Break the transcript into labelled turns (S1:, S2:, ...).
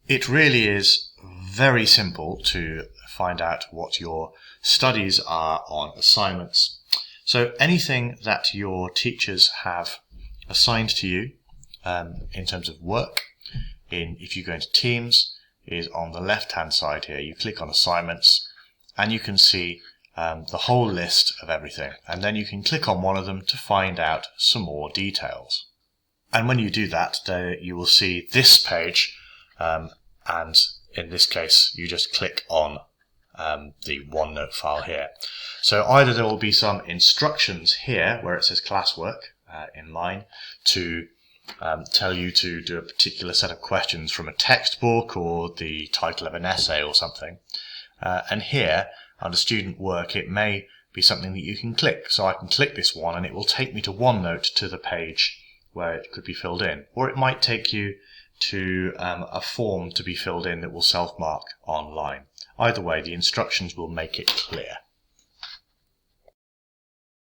S1: It really is very simple to find out what your studies are on assignments. So anything that your teachers have assigned to you in terms of work, if you go into Teams, is on the left-hand side here. You click on assignments and you can see the whole list of everything, and then you can click on one of them to find out some more details. And when you do that, you will see this page, and in this case you just click on the OneNote file here. So either there will be some instructions here where it says classwork in line to tell you to do a particular set of questions from a textbook or the title of an essay or something, and here under student work it may be something that you can click. So I can click this one and it will take me to OneNote, to the page where it could be filled in, or it might take you to a form to be filled in that will self-mark online. Either way, the instructions will make it clear.